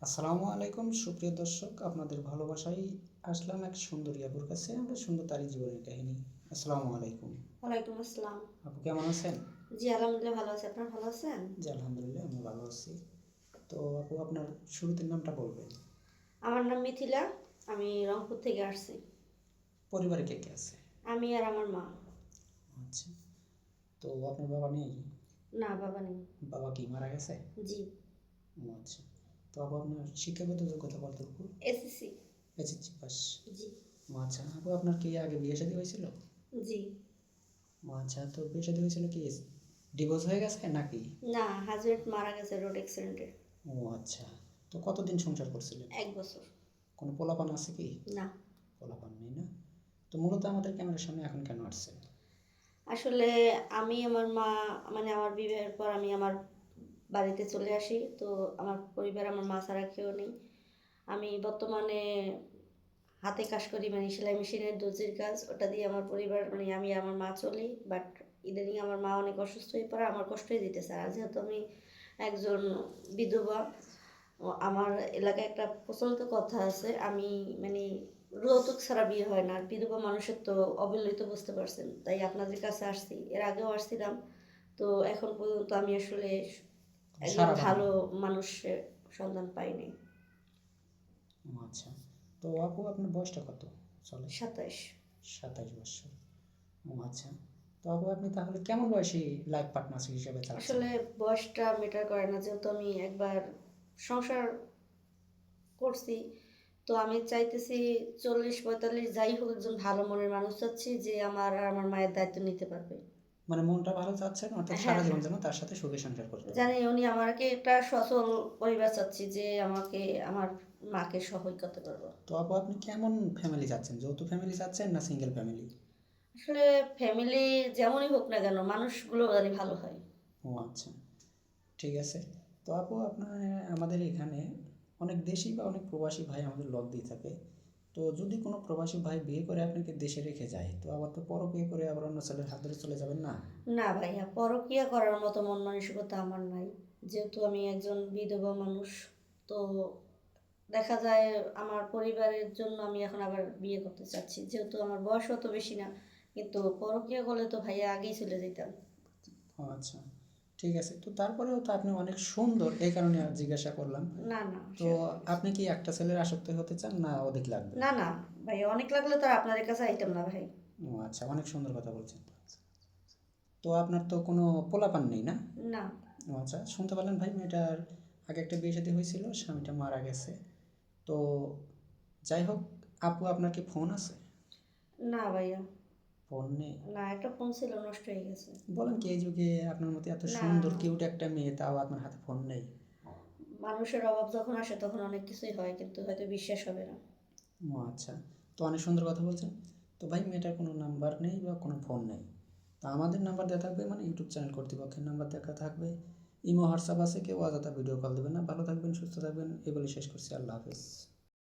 আসসালামু আলাইকুম সুপ্রিয় দর্শক, আপনাদের ভালোবাসায় আসলাম এক সুন্দরী আপুর কাছে। আমরা শুনবো তারই জীবনের কাহিনী। আসসালামু আলাইকুম। ওয়ালাইকুম আসসালাম। আপু কেমন আছেন? জি আলহামদুলিল্লাহ ভালো আছি। আপনারা ভালো আছেন? জি আলহামদুলিল্লাহ, আমি ভালো আছি। তো আপু, আপনার শুরুতে নামটা বলবেন। আমার নাম মিথিলা। আমি রংপুর থেকে আসছি। পরিবারে কে কে আছে? আমি আর আমার মা। আচ্ছা। তো আপনার বাবা নেই? না, বাবা নেই। বাবা কি মারা গেছে? জি। ও আচ্ছা। তো আপু, আপনার শিক্ষাগত যোগ্যতা কতটুকু? এসএসসি। SSC pass. জি। ও আচ্ছা। আপু, আপনার কি আগে বিয়ে শাদী হয়েছিল? জি। ও আচ্ছা। তো বিয়ে শাদী হয়েছিল কি ডিভোর্স হয়ে গেছে নাকি? না, হাজবেন্ড মারা গেছে রোড অ্যাক্সিডেন্টে। ও আচ্ছা। তো কতদিন সংসার করছিলেন? 1 বছর। কোনো পোলাপান আছে কি? না। পোলাপান নেই না? তো মূলত আমাদের ক্যামেরার সামনে এখন কেন আসছেন? আসলে আমি আমার মা, মানে আমার বিবাহের পর আমি আমার বাড়িতে চলে আসি। তো আমার পরিবার আমার মা ছাড়া কেউ নেই। আমি বর্তমানে হাতে কাজ করি, মানে সেলাই মেশিনের দর্জির কাজ। ওটা দিয়ে আমার পরিবার, মানে আমি আমার মা চলি। বাট ইদানিং আমার মা অনেক অসুস্থ হয়ে পড়ে, আমার কষ্টই দিতেছে। আর যেহেতু আমি একজন বিধবা, আমার এলাকায় একটা প্রচলিত কথা আছে, আমি মানে যৌতুক ছাড়া বিয়ে হয় না। আর বিধবা মানুষের তো অবহেলিত, তো বুঝতে পারছেন। তাই আপনাদের কাছে আসছি, এর আগেও আসছিলাম। তো এখন পর্যন্ত আমি আসলে একজন সারা ভালো পাননি? মানুষের সন্ধান পাইনি। ও আচ্ছা। তো আপু, আপনার বয়সটা কত চলে? 27। 27 বছর। ও আচ্ছা। তো আপু, আপনি তাহলে কেমন বয়সী লাইফ পার্টনার হিসেবে চাচ্ছেন? আসলে বয়সটা ম্যাটার করে না, যেহেতু আমি একবার সংসার করছি। তো আমি চাইতেছি 40-45 যাই হোক, একজন ভালো মনের মানুষ চাচ্ছি, যে আমার আর আমার মায়ের দায়িত্ব নিতে পারবে। মানে মনটা ভালো চাচ্ছেন, অর্থাৎ সারা হ্যাঁ, জীবন হ্যাঁ। যেন তার সাথে সুখে সংসার করতে জানি পারেন। উনি আমাকে একটা সচল পরিবার চাচ্ছি, যে আমাকে আমার মাকে সহায় করতে পারবো। তো আপু, আপনি কেমন ফ্যামিলি চাচ্ছেন? যৌথ ফ্যামিলি চাচ্ছেন না সিঙ্গেল ফ্যামিলি? আসলে ফ্যামিলি যেমনই হোক না কেন, মানুষগুলো জানি ভালো হয়। ও আচ্ছা। ঠিক আছে। তো আপু, আপনার আমাদের এখানে অনেক দেশি বা অনেক প্রবাসী ভাই আমাদের লগ দিয়ে থাকে। তো যদি কোনো প্রবাসী ভাই বিয়ে করে আপনাকে দেশে রেখে যায়, তো আবার তো বিয়ে করে আবার অন্য ছেলের হাত ধরে চলে যাবেন না? না ভাইয়া, পরকীয়া করার মতো মন মানসিকতা আমার নাই। যেহেতু আমি একজন বিধবা মানুষ, তো দেখা যায় আমার পরিবারের জন্য আমি এখন আবার বিয়ে করতে চাচ্ছি, যেহেতু আমার বয়স অত বেশি না। কিন্তু পরকীয়া করলে তো ভাইয়া আগেই চলে যেতাম। ও আচ্ছা। ঠিক আছে। তো তারপরেও তো আপনি অনেক সুন্দর, এই কারণে আর জিজ্ঞাসা করলাম। না, না, তো সেরকম কিছু আপনি কি একটা ছেলের আসক্ত হতে চান না অধিক লাগবে? না। না ভাইয়া, অনেক লাগলে তো আর আপনাদের কাছে আইতাম না ভাই। ও আচ্ছা, অনেক সুন্দর কথা বলছেন। তো আপনার তো কোনো পোলাপান নেই না? না। ও আচ্ছা, শুনতে পারলেন ভাই, মেয়েটার আগে একটা বিয়ে শাদী হয়েছিল, স্বামীটা মারা গেছে। তো যাই হোক, আপু আপনার কি ফোন আছে? না ভাইয়া। ফোন নেই? না, একটা ফোন ছিল, নষ্ট হয়ে গেছে। বলেন কি, এই যুগে আপনার মতো এত না, সুন্দর কিউট একটা মেয়ে, তাও আপনার হাতে ফোন নেই? মানুষের অভাব যখন আসে তখন অনেক কিছুই হয়, কিন্তু হয়তো বিশ্বাস হবে না। ও আচ্ছা। তো অনেক সুন্দর কথা বলছেন। তো ভাই, মেয়েটার কোনো নাম্বার নেই বা কোনো ফোন নেই। তো আমাদের নাম্বার দেওয়া থাকবে, মানে ইউটিউব চ্যানেল কর্তৃপক্ষের নাম্বার দেখা থাকবে। ইমো হোয়াটসঅ্যাপ আছে, কেউ অযথা ভিডিও কল দেবেন না। ভালো থাকবেন, সুস্থ থাকবেন, এই বলে শেষ করছি। আল্লাহ হাফেজ।